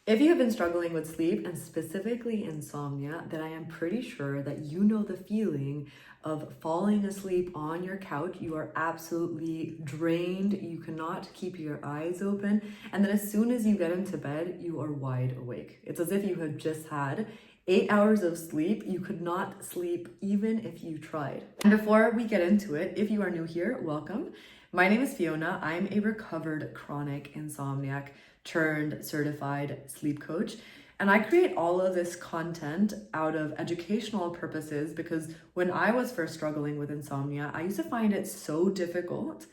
If you have been struggling with sleep and specifically insomnia, then I am pretty sure that you know the feeling of falling asleep on your couch. You are absolutely drained. You cannot keep your eyes open. And then as soon as you get into bed, you are wide awake. It's as if you had just had 8 hours of sleep. You could not sleep even if you tried. And before we get into it, if you are new here, welcome. My name is Fiona. I'm a recovered chronic insomniac turned certified sleep coach. And I create all of this content out of educational purposes because when I was first struggling with insomnia, I used to find it so difficult,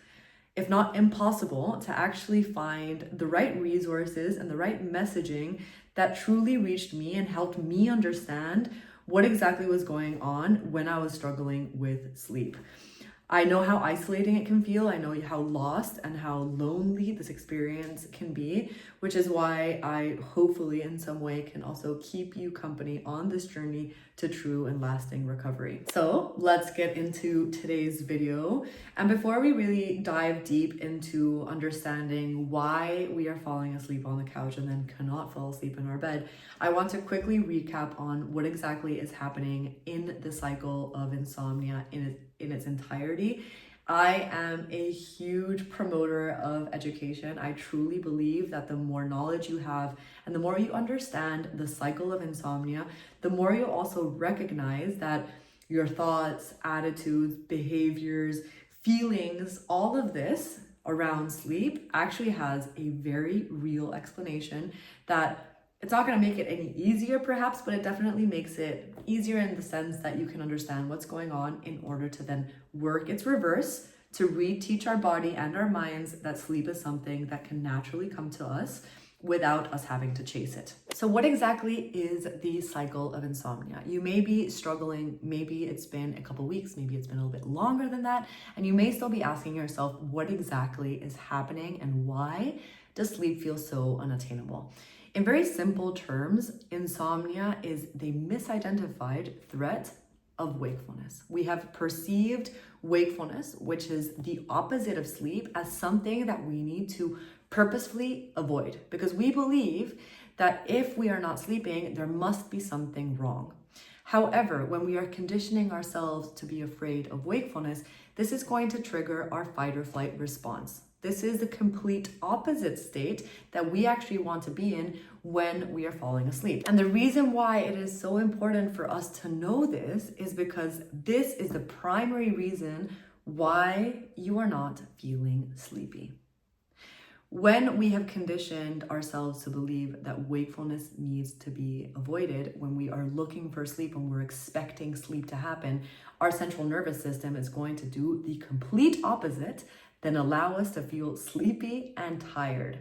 if not impossible, to actually find the right resources and the right messaging that truly reached me and helped me understand what exactly was going on when I was struggling with sleep. I know how isolating it can feel. I know how lost and how lonely this experience can be, which is why I hopefully in some way can also keep you company on this journey to true and lasting recovery. So let's get into today's video. And before we really dive deep into understanding why we are falling asleep on the couch and then cannot fall asleep in our bed, I want to quickly recap on what exactly is happening in the cycle of insomnia in its entirety. I am a huge promoter of education. I truly believe that the more knowledge you have and the more you understand the cycle of insomnia, the more you also recognize that your thoughts, attitudes, behaviors, feelings, all of this around sleep actually has a very real explanation that it's not going to make it any easier perhaps, but it definitely makes it easier in the sense that you can understand what's going on in order to then work its reverse to reteach our body and our minds that sleep is something that can naturally come to us without us having to chase it. So what exactly is the cycle of insomnia? You may be struggling, maybe it's been a couple weeks, maybe it's been a little bit longer than that, and you may still be asking yourself what exactly is happening and why does sleep feel so unattainable? In very simple terms, insomnia is the misidentified threat of wakefulness. We have perceived wakefulness, which is the opposite of sleep, as something that we need to purposefully avoid because we believe that if we are not sleeping, there must be something wrong. However, when we are conditioning ourselves to be afraid of wakefulness, this is going to trigger our fight or flight response. This is the complete opposite state that we actually want to be in when we are falling asleep. And the reason why it is so important for us to know this is because this is the primary reason why you are not feeling sleepy. When we have conditioned ourselves to believe that wakefulness needs to be avoided, when we are looking for sleep, when we're expecting sleep to happen, our central nervous system is going to do the complete opposite, then allow us to feel sleepy and tired.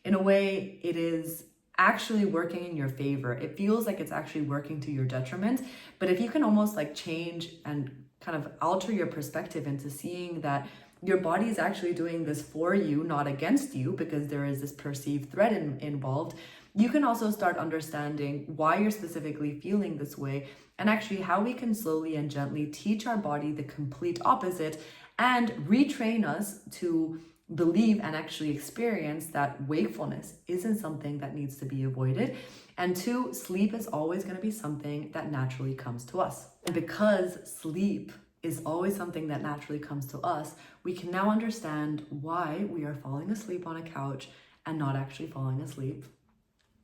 In a way, it is actually working in your favor. It feels like it's actually working to your detriment, but if you can almost like change and kind of alter your perspective into seeing that your body is actually doing this for you, not against you, because there is this perceived threat involved, you can also start understanding why you're specifically feeling this way and actually how we can slowly and gently teach our body the complete opposite and retrain us to believe and actually experience that wakefulness isn't something that needs to be avoided. And two, sleep is always going to be something that naturally comes to us. And because sleep is always something that naturally comes to us, we can now understand why we are falling asleep on a couch and not actually falling asleep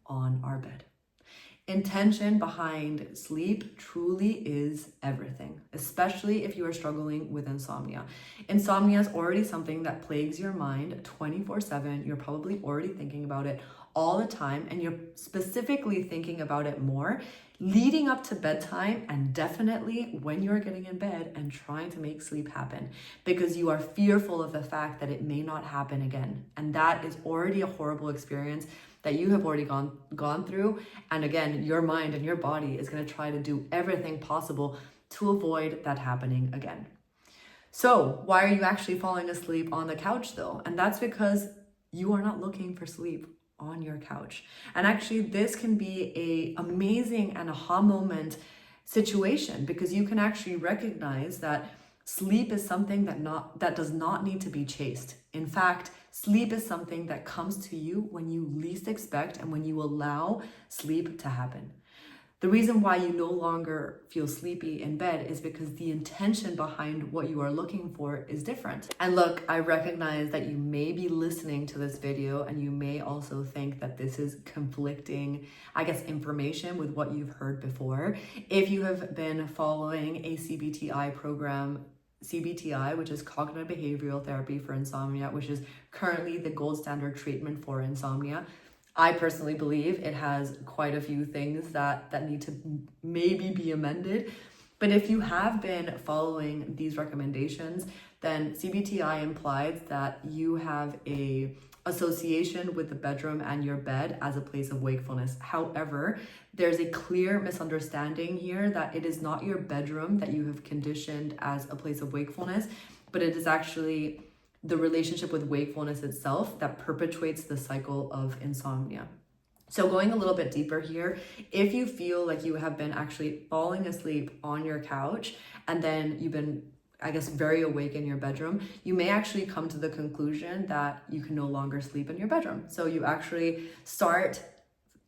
on our bed. Intention behind sleep truly is everything, especially if you are struggling with insomnia. Insomnia is already something that plagues your mind 24/7. You're probably already thinking about it all the time, and you're specifically thinking about it more leading up to bedtime and definitely when you're getting in bed and trying to make sleep happen because you are fearful of the fact that it may not happen again. And that is already a horrible experience that you have already gone through. And again, your mind and your body is going to try to do everything possible to avoid that happening again. So why are you actually falling asleep on the couch though? And that's because you are not looking for sleep on your couch. And actually this can be an amazing and aha moment situation because you can actually recognize that sleep is something that does not need to be chased. In fact, Sleep is something that comes to you when you least expect and when you allow sleep to happen. The reason why you no longer feel sleepy in bed is because the intention behind what you are looking for is different. And look, I recognize that you may be listening to this video and you may also think that this is conflicting, information with what you've heard before. If you have been following a CBTI program, CBTI, which is cognitive behavioral therapy for insomnia, which is currently the gold standard treatment for insomnia, I personally believe it has quite a few things that need to maybe be amended. But if you have been following these recommendations, then CBTI implies that you have a association with the bedroom and your bed as a place of wakefulness. However, there's a clear misunderstanding here that it is not your bedroom that you have conditioned as a place of wakefulness, but it is actually the relationship with wakefulness itself that perpetuates the cycle of insomnia. So going a little bit deeper here, if you feel like you have been actually falling asleep on your couch and then you've been, very awake in your bedroom, you may actually come to the conclusion that you can no longer sleep in your bedroom. So you actually start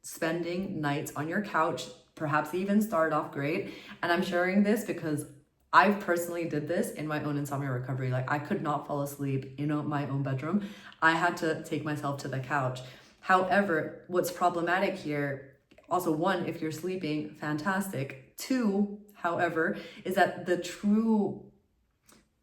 spending nights on your couch, perhaps even start off great. And I'm sharing this because I personally did this in my own insomnia recovery. Like, I could not fall asleep in my own bedroom. I had to take myself to the couch. However, what's problematic here, also one, if you're sleeping, fantastic. Two, however, is that the true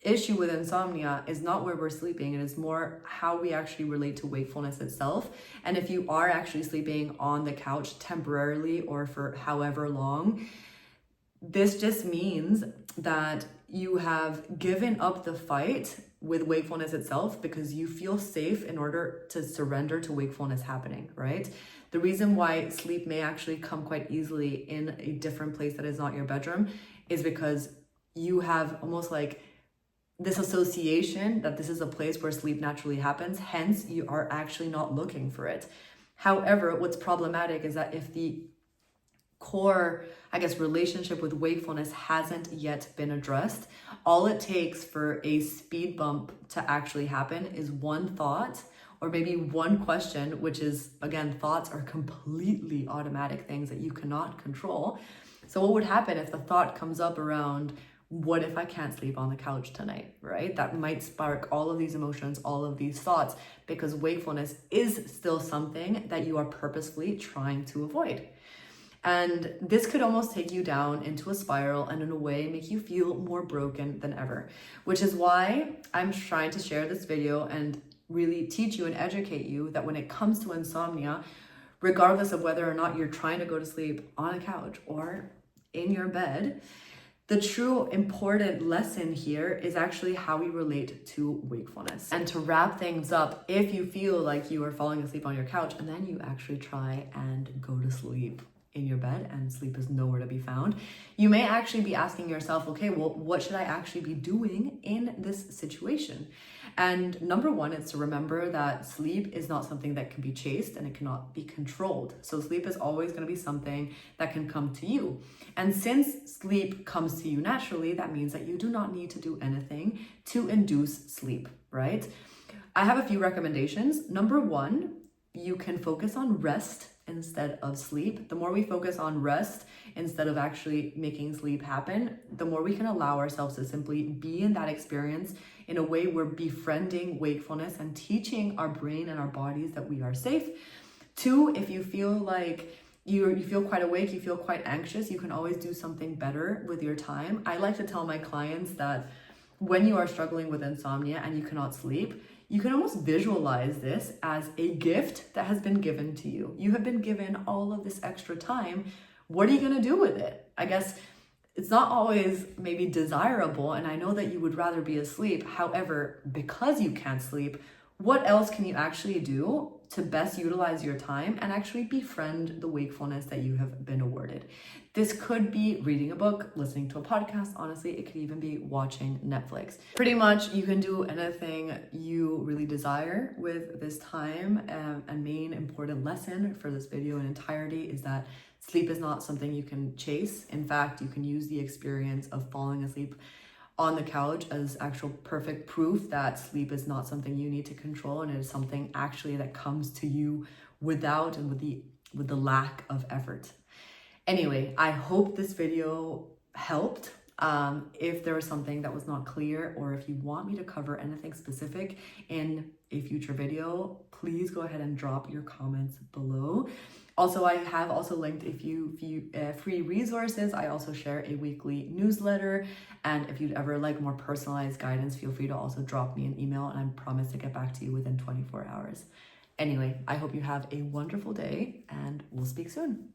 issue with insomnia is not where we're sleeping. It is more how we actually relate to wakefulness itself. And if you are actually sleeping on the couch temporarily or for however long, this just means that you have given up the fight with wakefulness itself because you feel safe in order to surrender to wakefulness happening, right? The reason why sleep may actually come quite easily in a different place that is not your bedroom is because you have almost like this association that this is a place where sleep naturally happens, hence you are actually not looking for it. However, what's problematic is that if the core, relationship with wakefulness hasn't yet been addressed, all it takes for a speed bump to actually happen is one thought or maybe one question, which is, again, thoughts are completely automatic things that you cannot control. So what would happen if the thought comes up around, what if I can't sleep on the couch tonight, right? That might spark all of these emotions, all of these thoughts, because wakefulness is still something that you are purposefully trying to avoid. And this could almost take you down into a spiral and in a way make you feel more broken than ever, which is why I'm trying to share this video and really teach you and educate you that when it comes to insomnia, regardless of whether or not you're trying to go to sleep on a couch or in your bed, the true important lesson here is actually how we relate to wakefulness. And to wrap things up, if you feel like you are falling asleep on your couch and then you actually try and go to sleep in your bed and sleep is nowhere to be found, you may actually be asking yourself, okay, well, what should I actually be doing in this situation? And number one is to remember that sleep is not something that can be chased and it cannot be controlled. So sleep is always going to be something that can come to you. And since sleep comes to you naturally, that means that you do not need to do anything to induce sleep, right? I have a few recommendations. Number one, you can focus on rest instead of sleep. The more we focus on rest instead of actually making sleep happen, the more we can allow ourselves to simply be in that experience in a way we're befriending wakefulness and teaching our brain and our bodies that we are safe. Two, if you feel like you feel quite awake, you feel quite anxious, you can always do something better with your time. I like to tell my clients that when you are struggling with insomnia and you cannot sleep, you can almost visualize this as a gift that has been given to you. You have been given all of this extra time. What are you going to do with it? I guess it's not always maybe desirable, and I know that you would rather be asleep. However, because you can't sleep, what else can you actually do to best utilize your time and actually befriend the wakefulness that you have been awarded? This could be reading a book, listening to a podcast. Honestly, it could even be watching Netflix. Pretty much, you can do anything you really desire with this time. And main important lesson for this video in entirety is that sleep is not something you can chase. In fact, you can use the experience of falling asleep on the couch as actual perfect proof that sleep is not something you need to control, and it is something actually that comes to you without and with the lack of effort. Anyway, I hope this video helped. If there was something that was not clear, or if you want me to cover anything specific in a future video, please go ahead and drop your comments below. Also, I have also linked a few free resources. I also share a weekly newsletter, and if you'd ever like more personalized guidance, feel free to also drop me an email, and I promise to get back to you within 24 hours. Anyway, I hope you have a wonderful day, and we'll speak soon.